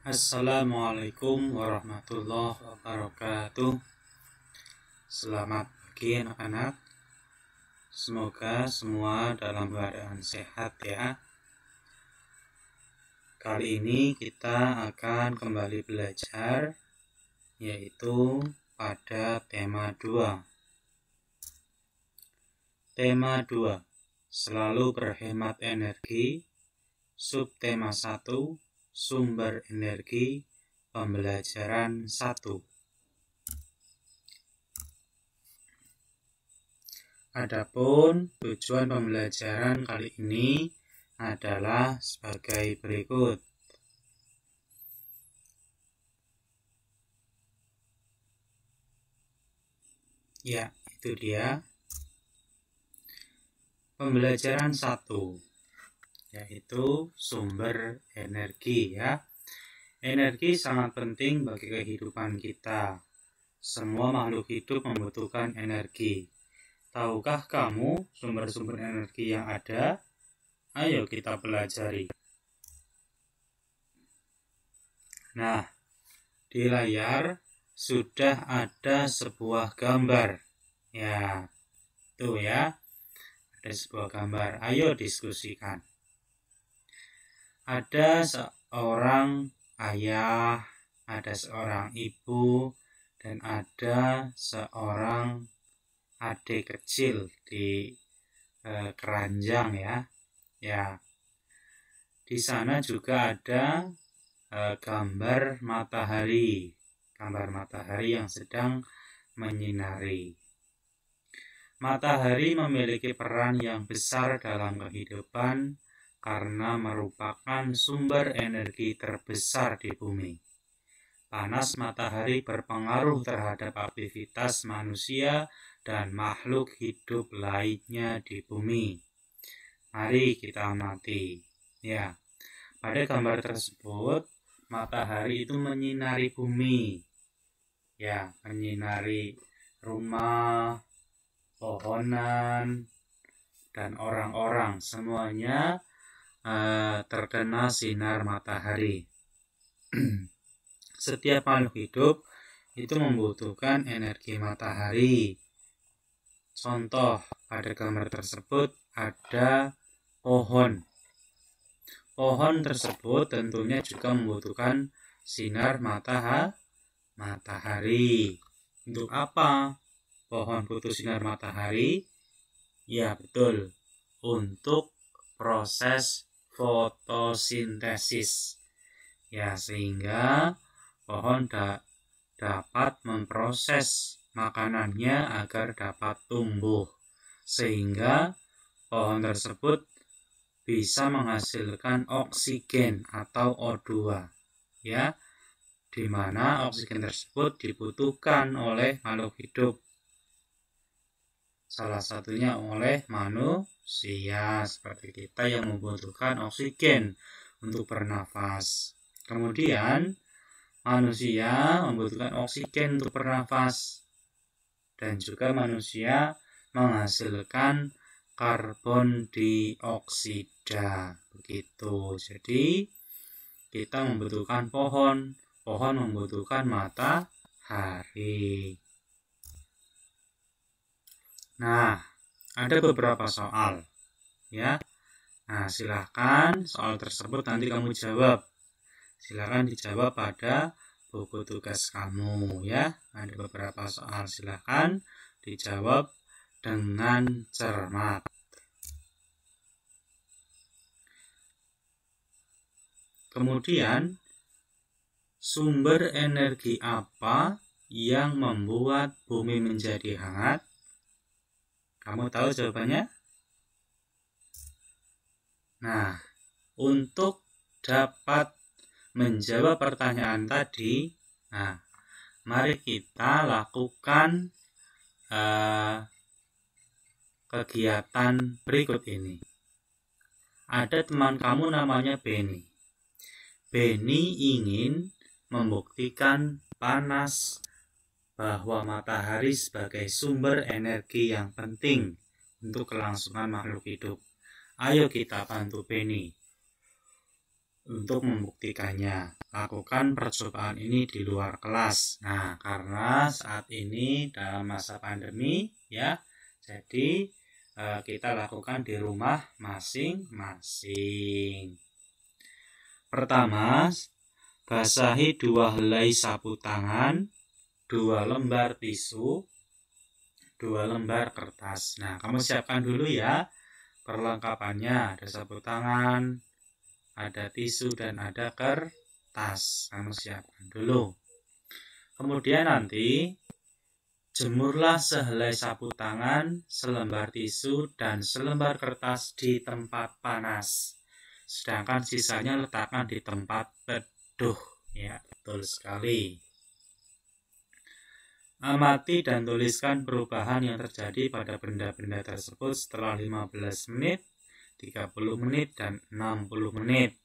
Assalamualaikum warahmatullahi wabarakatuh. Selamat pagi anak-anak. Semoga semua dalam keadaan sehat ya. Kali ini kita akan kembali belajar, yaitu pada tema 2. Tema 2, selalu berhemat energi. Subtema 1, sumber energi, pembelajaran 1. Adapun tujuan pembelajaran kali ini adalah sebagai berikut. Ya, itu dia. Pembelajaran 1, yaitu sumber energi ya. Energi sangat penting bagi kehidupan kita. Semua makhluk hidup membutuhkan energi. Tahukah kamu sumber-sumber energi yang ada? Ayo kita pelajari. Nah, di layar sudah ada sebuah gambar. Ya, tuh ya. Ada sebuah gambar. Ayo diskusikan. Ada seorang ayah, ada seorang ibu, dan ada seorang adik kecil di keranjang ya. Ya, di sana juga ada gambar matahari yang sedang menyinari. Matahari memiliki peran yang besar dalam kehidupan karena merupakan sumber energi terbesar di bumi. Panas matahari berpengaruh terhadap aktivitas manusia dan makhluk hidup lainnya di bumi. Mari kita amati. Ya, pada gambar tersebut matahari itu menyinari bumi. Ya, menyinari rumah, pohonan, dan orang-orang. Semuanya terkena sinar matahari. Setiap makhluk hidup itu membutuhkan energi matahari. Contoh pada gambar tersebut ada pohon. Pohon tersebut tentunya juga membutuhkan sinar matahari. Untuk apa pohon butuh sinar matahari? Ya betul, untuk proses fotosintesis. Ya, sehingga pohon dapat memproses makanannya agar dapat tumbuh. Sehingga pohon tersebut bisa menghasilkan oksigen atau O2. Ya, di mana oksigen tersebut dibutuhkan oleh makhluk hidup. Salah satunya oleh manusia seperti kita yang membutuhkan oksigen untuk bernafas. Kemudian manusia membutuhkan oksigen untuk bernafas dan juga manusia menghasilkan karbon dioksida. Begitu. Jadi kita membutuhkan pohon membutuhkan matahari. Nah, ada beberapa soal ya. Nah, silahkan soal tersebut nanti kamu jawab. Silahkan dijawab pada buku tugas kamu ya. Ada beberapa soal, silahkan dijawab dengan cermat. Kemudian, sumber energi apa yang membuat bumi menjadi hangat? Kamu tahu jawabannya? Nah, untuk dapat menjawab pertanyaan tadi, mari kita lakukan kegiatan berikut ini. Ada teman kamu namanya Benny. Benny ingin membuktikan panas bahwa matahari sebagai sumber energi yang penting untuk kelangsungan makhluk hidup. Ayo kita bantu Benny untuk membuktikannya. lakukan percobaan ini di luar kelas. Nah, karena saat ini dalam masa pandemi ya, jadi kita lakukan di rumah masing-masing. Pertama, basahi 2 helai sapu tangan, 2 lembar tisu, 2 lembar kertas. Nah, kamu siapkan dulu ya perlengkapannya. Ada sapu tangan, ada tisu, dan ada kertas. Kamu siapkan dulu. Kemudian nanti jemurlah sehelai sapu tangan, selembar tisu, dan selembar kertas di tempat panas. Sedangkan sisanya letakkan di tempat teduh. Ya, betul sekali. Amati dan tuliskan perubahan yang terjadi pada benda-benda tersebut setelah 15 menit, 30 menit, dan 60 menit.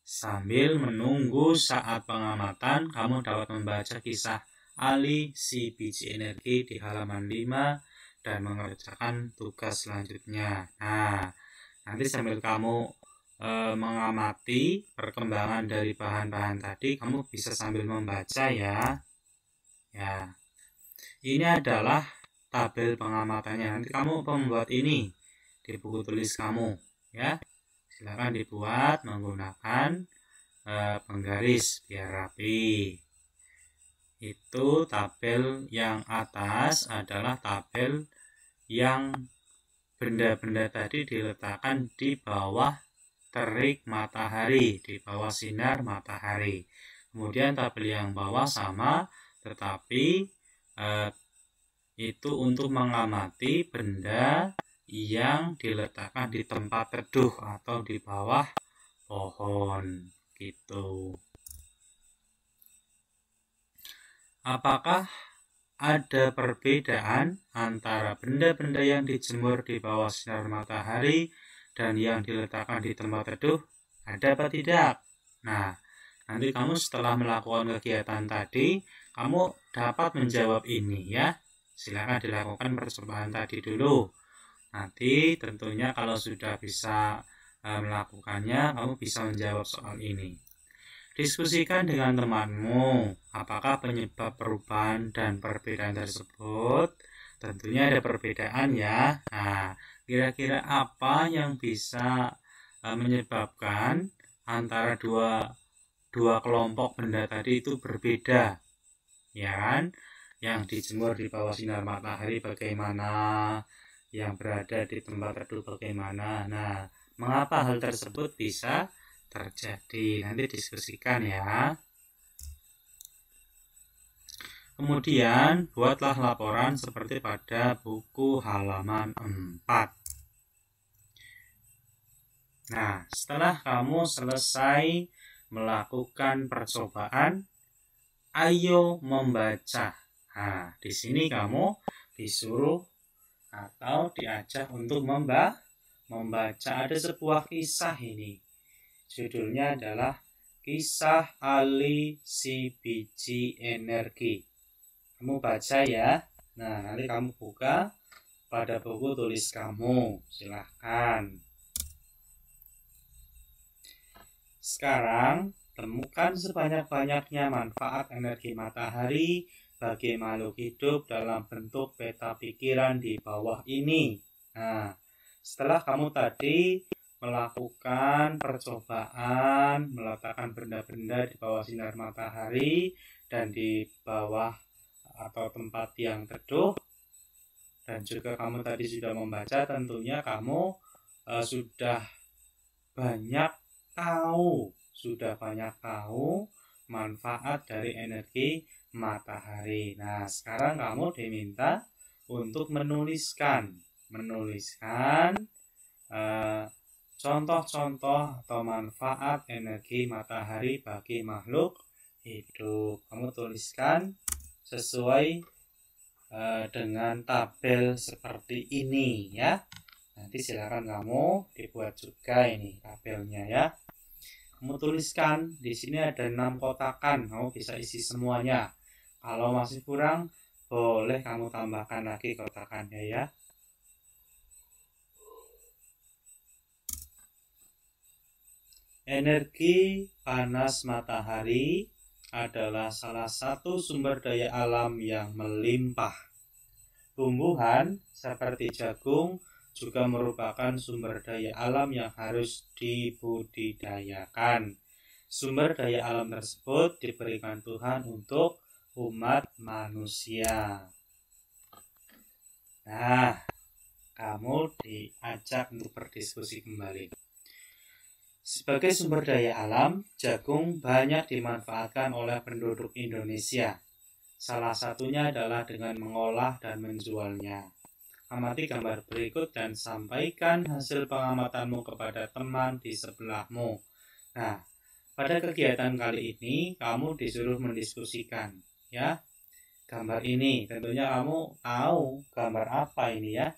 Sambil menunggu saat pengamatan, kamu dapat membaca kisah Ali si biji energi di halaman 5 dan mengerjakan tugas selanjutnya. Nah, nanti sambil kamu mengamati perkembangan dari bahan-bahan tadi, kamu bisa sambil membaca ya. Ya, ini adalah tabel pengamatannya. Nanti kamu membuat ini di buku tulis kamu, ya. Silakan dibuat menggunakan penggaris biar rapi. Itu tabel yang atas adalah tabel yang benda-benda tadi diletakkan di bawah terik matahari, di bawah sinar matahari. Kemudian tabel yang bawah sama, tetapi itu untuk mengamati benda yang diletakkan di tempat teduh atau di bawah pohon gitu. Apakah ada perbedaan antara benda-benda yang dijemur di bawah sinar matahari dan yang diletakkan di tempat teduh? Ada apa tidak? Nah, nanti kamu setelah melakukan kegiatan tadi, kamu dapat menjawab ini ya. Silakan dilakukan percobaan tadi dulu. Nanti tentunya kalau sudah bisa melakukannya, kamu bisa menjawab soal ini. Diskusikan dengan temanmu, apakah penyebab perubahan dan perbedaan tersebut. Tentunya ada perbedaan ya. Nah, kira-kira apa yang bisa menyebabkan antara dua kelompok benda tadi itu berbeda, ya kan? Yang dijemur di bawah sinar matahari bagaimana, yang berada di tempat teduh bagaimana. Nah, mengapa hal tersebut bisa terjadi? Nanti diskusikan ya. Kemudian buatlah laporan seperti pada buku halaman 4. Nah, setelah kamu selesai melakukan percobaan, ayo membaca. Nah, di sini kamu disuruh atau diajak untuk membaca. Ada sebuah kisah ini. Judulnya adalah Kisah Ali si biji energi. Kamu baca ya. Nah, nanti kamu buka pada buku tulis kamu. Silahkan. Sekarang, temukan sebanyak-banyaknya manfaat energi matahari bagi makhluk hidup dalam bentuk peta pikiran di bawah ini. Nah, setelah kamu tadi melakukan percobaan, meletakkan benda-benda di bawah sinar matahari dan di bawah atau tempat yang teduh, dan juga kamu tadi sudah membaca, tentunya kamu sudah banyak tahu manfaat dari energi matahari. Nah, sekarang kamu diminta untuk menuliskan contoh-contoh atau manfaat energi matahari bagi makhluk hidup. Kamu tuliskan sesuai dengan tabel seperti ini ya. Nanti silakan kamu dibuat juga ini tabelnya ya. Kamu tuliskan, di sini ada 6 kotakan, kamu bisa isi semuanya. Kalau masih kurang, boleh kamu tambahkan lagi kotakannya ya. Energi panas matahari adalah salah satu sumber daya alam yang melimpah. Tumbuhan seperti jagung juga merupakan sumber daya alam yang harus dibudidayakan. Sumber daya alam tersebut diberikan Tuhan untuk umat manusia. Nah, kamu diajak untuk berdiskusi kembali. Sebagai sumber daya alam, jagung banyak dimanfaatkan oleh penduduk Indonesia. Salah satunya adalah dengan mengolah dan menjualnya. Amati gambar berikut dan sampaikan hasil pengamatanmu kepada teman di sebelahmu. Nah, pada kegiatan kali ini kamu disuruh mendiskusikan, ya. Gambar ini tentunya kamu tahu gambar apa ini ya.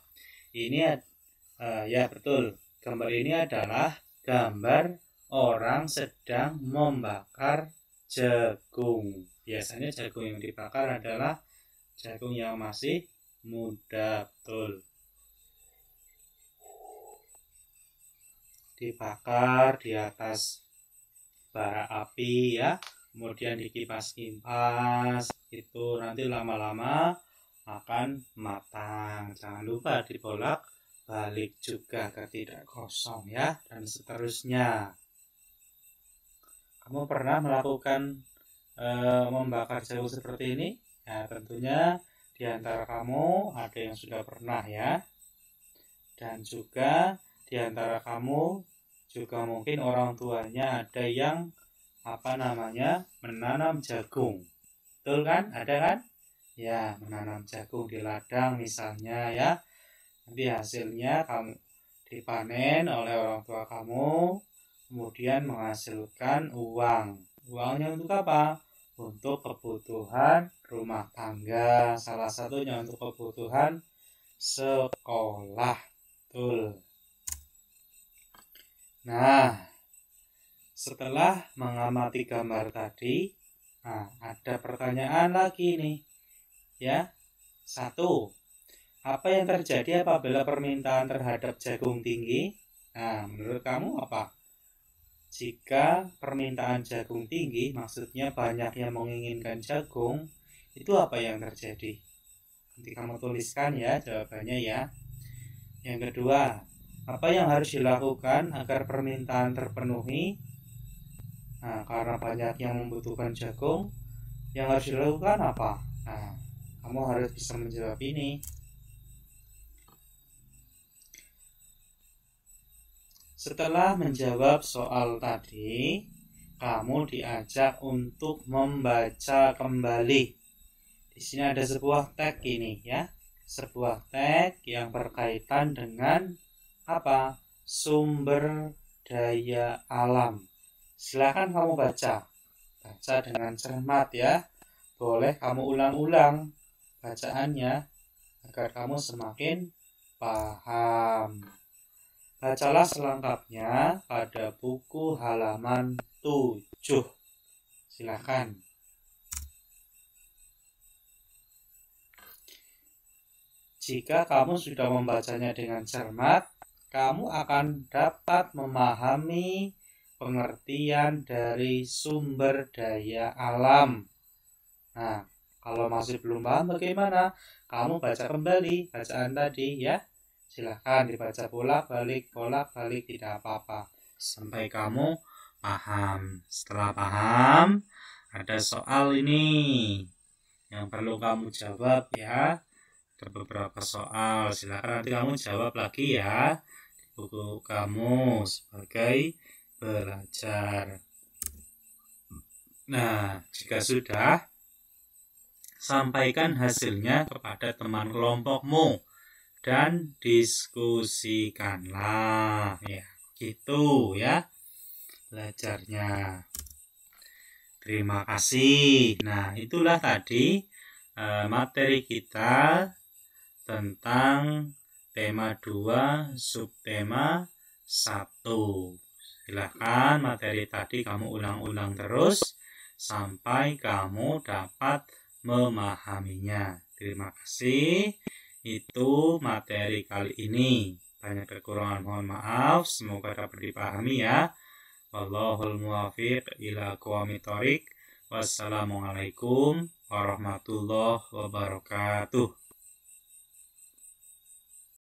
Ini ya betul. Gambar ini adalah gambar orang sedang membakar jagung. Biasanya jagung yang dibakar adalah jagung yang masih muda, betul. Dibakar di atas bara api ya, kemudian dikipas-kipas, itu nanti lama-lama akan matang. Jangan lupa dibolak balik juga ke tidak kosong ya, dan seterusnya. Kamu pernah melakukan membakar jagung seperti ini? Ya, tentunya di antara kamu ada yang sudah pernah ya, dan juga di antara kamu juga mungkin orang tuanya ada yang menanam jagung, betul kan? Ada kan? Ya, menanam jagung di ladang misalnya ya. Nanti hasilnya kamu dipanen oleh orang tua kamu, kemudian menghasilkan uang. Uangnya untuk apa? Untuk kebutuhan rumah tangga, salah satunya untuk kebutuhan sekolah. Betul. Nah, setelah mengamati gambar tadi, ada pertanyaan lagi nih. Ya. 1. Apa yang terjadi apabila permintaan terhadap jagung tinggi? Nah, menurut kamu apa? Jika permintaan jagung tinggi, maksudnya banyak yang menginginkan jagung, itu apa yang terjadi? Nanti kamu tuliskan ya jawabannya ya. Yang kedua, apa yang harus dilakukan agar permintaan terpenuhi? Nah, karena banyak yang membutuhkan jagung, yang harus dilakukan apa? Nah, kamu harus bisa menjawab ini. Setelah menjawab soal tadi, kamu diajak untuk membaca kembali. Di sini ada sebuah tag ini ya, sebuah tag yang berkaitan dengan apa? Sumber daya alam. Silakan kamu baca dengan cermat ya. Boleh kamu ulang-ulang bacaannya agar kamu semakin paham. Bacalah selengkapnya pada buku halaman 7. Silakan. Jika kamu sudah membacanya dengan cermat, kamu akan dapat memahami pengertian dari sumber daya alam. Nah, kalau masih belum paham bagaimana? Kamu baca kembali bacaan tadi ya. Silahkan dibaca bolak-balik, tidak apa-apa. Sampai kamu paham. Setelah paham, ada soal ini yang perlu kamu jawab ya. Ada beberapa soal. Silahkan nanti kamu jawab lagi ya di buku kamu sebagai belajar. Nah, jika sudah, sampaikan hasilnya kepada teman kelompokmu dan diskusikanlah ya, gitu ya belajarnya. Terima kasih. Nah, itulah tadi materi kita tentang tema 2 subtema 1. Silahkan materi tadi kamu ulang-ulang terus sampai kamu dapat memahaminya. Terima kasih. Itu materi kali ini. Banyak kekurangan, mohon maaf. Semoga dapat dipahami ya. Wallahul muwaffiq ila aqwamit thoriq. Wassalamualaikum warahmatullahi wabarakatuh.